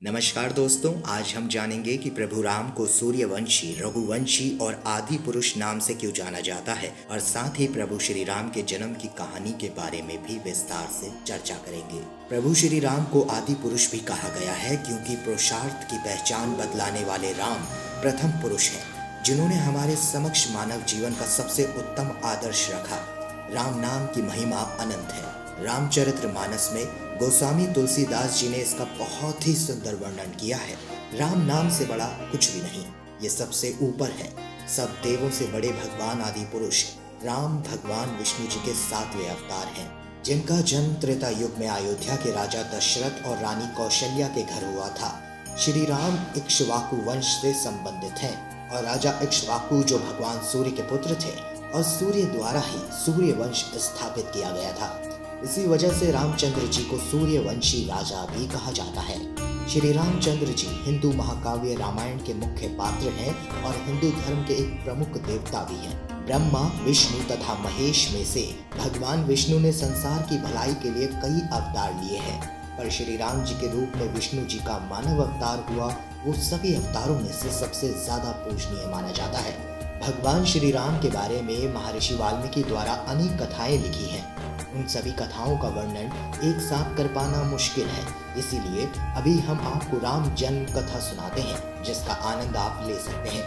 नमस्कार दोस्तों, आज हम जानेंगे कि प्रभु राम को सूर्यवंशी, रघुवंशी और आदि पुरुष नाम से क्यों जाना जाता है और साथ ही प्रभु श्री राम के जन्म की कहानी के बारे में भी विस्तार से चर्चा करेंगे। प्रभु श्री राम को आदि पुरुष भी कहा गया है क्योंकि पुरुषार्थ की पहचान बतलाने वाले राम प्रथम पुरुष हैं, जिन्होंने हमारे समक्ष मानव जीवन का सबसे उत्तम आदर्श रखा। राम नाम की महिमा अनंत है। रामचरितमानस में गोस्वामी तुलसीदास जी ने इसका बहुत ही सुंदर वर्णन किया है। राम नाम से बड़ा कुछ भी नहीं, ये सबसे ऊपर है। सब देवों से बड़े भगवान आदि पुरुष राम भगवान विष्णु जी के 7वें अवतार हैं, जिनका जन्म त्रेता युग में अयोध्या के राजा दशरथ और रानी कौशल्या के घर हुआ था। श्री राम इक्ष्वाकु वंश से संबंधित हैं और राजा इक्ष्वाकु जो भगवान सूर्य के पुत्र थे और सूर्य द्वारा ही सूर्य वंश स्थापित किया गया था। इसी वजह से रामचंद्र जी को सूर्यवंशी राजा भी कहा जाता है। श्री रामचंद्र जी हिंदू महाकाव्य रामायण के मुख्य पात्र हैं और हिंदू धर्म के एक प्रमुख देवता भी हैं। ब्रह्मा, विष्णु तथा महेश में से भगवान विष्णु ने संसार की भलाई के लिए कई अवतार लिए हैं, पर श्री राम जी के रूप में विष्णु जी का मानव अवतार हुआ वो सभी अवतारों में से सबसे ज्यादा पूजनीय माना जाता है। भगवान श्री राम के बारे में महर्षि वाल्मीकि द्वारा अनेक कथाएं लिखी हैं। उन सभी कथाओं का वर्णन एक साथ कर पाना मुश्किल है, इसीलिए अभी हम आपको राम जन्म कथा सुनाते हैं, जिसका आनंद आप ले सकते हैं।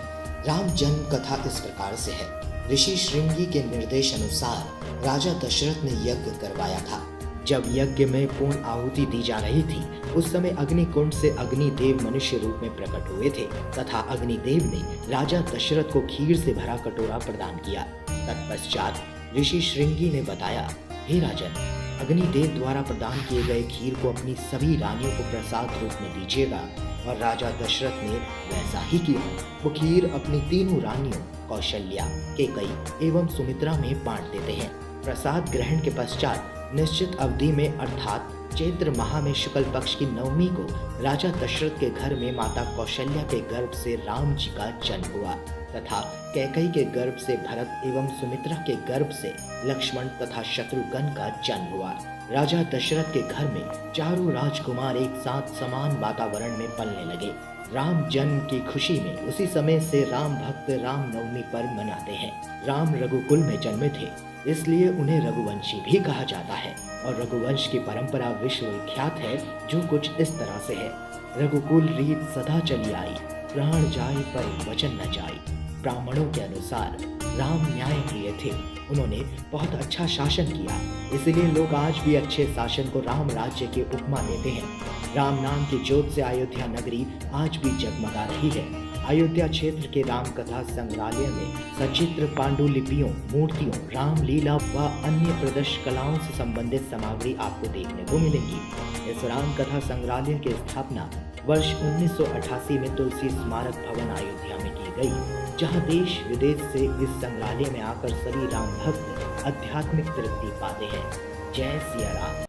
राम जन्म कथा इस प्रकार से है। ऋषि श्रृंगी के निर्देश अनुसार राजा दशरथ ने यज्ञ करवाया था। जब यज्ञ में पूर्ण आहुति दी जा रही थी, उस समय अग्निकुंड से अग्निदेव मनुष्य रूप में प्रकट हुए थे तथा अग्निदेव ने राजा दशरथ को खीर से भरा कटोरा प्रदान किया। तत्पश्चात ऋषि श्रृंगी ने बताया, हे राजन, अग्निदेव द्वारा प्रदान किए गए खीर को अपनी सभी रानियों को प्रसाद रूप में दीजिएगा। और राजा दशरथ ने वैसा ही किया। वो खीर अपनी तीनों रानियों कौशल्या, केकई एवं सुमित्रा में बांट देते हैं। प्रसाद ग्रहण के पश्चात निश्चित अवधि में अर्थात चैत्र माह में शुक्ल पक्ष की नवमी को राजा दशरथ के घर में माता कौशल्या के गर्भ से राम जी का जन्म हुआ तथा कैकई के गर्भ से भरत एवं सुमित्रा के गर्भ से लक्ष्मण तथा शत्रुघ्न का जन्म हुआ। राजा दशरथ के घर में चारों राजकुमार एक साथ समान वातावरण में पलने लगे। राम जन्म की खुशी में उसी समय से राम भक्त राम नवमी पर्व मनाते हैं। राम रघुकुल में जन्मे थे, इसलिए उन्हें रघुवंशी भी कहा जाता है और रघुवंश की परंपरा विश्व विख्यात है, जो कुछ इस तरह से है। रघुकुल रीत सदा चली आई, प्राण जाए पर वचन न जाए। ब्राह्मणों के अनुसार राम न्याय प्रिय थे। उन्होंने बहुत अच्छा शासन किया, इसलिए लोग आज भी अच्छे शासन को राम राज्य की उपमा देते हैं। राम नाम की ज्योत से अयोध्या नगरी आज भी जगमगा रही है। अयोध्या क्षेत्र के राम कथा संग्रहालय में सचित्र पांडुलिपियों, मूर्तियों, रामलीला व अन्य प्रदर्श कलाओं से संबंधित सामग्री आपको देखने को मिलेंगी। इस राम कथा संग्रहालय की स्थापना वर्ष 1988 में तुलसी स्मारक भवन अयोध्या में की गई, जहां देश विदेश से इस संग्रहालय में आकर सभी राम भक्त आध्यात्मिक तृप्ति पाते हैं। जय सिया राम।